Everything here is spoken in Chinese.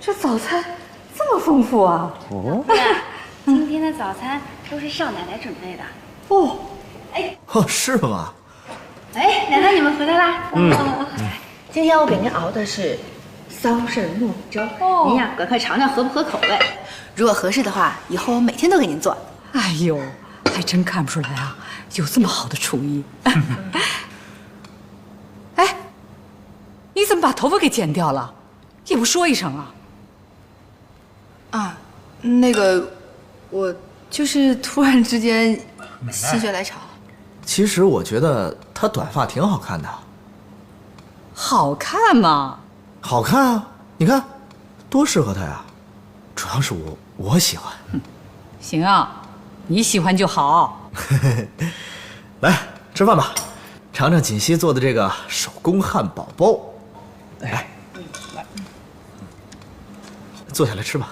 这早餐这么丰富啊！哦，对啊，今天的早餐都是少奶奶准备的。哦，哦，是吗？哎，奶奶你们回来啦。今天我给您熬的是骚柿糯米粥，您呀赶快尝尝合不合口味。如果合适的话，以后我每天都给您做。哎呦，还真看不出来啊，有这么好的厨艺。哎，你怎么把头发给剪掉了？也不说一声啊！啊，那个，我就是突然之间心血来潮。其实我觉得她短发挺好看的。好看吗？好看啊！你看，多适合她呀。主要是我喜欢。行啊，你喜欢就好。来吃饭吧，尝尝锦溪做的这个手工汉堡包。来，坐下来吃吧。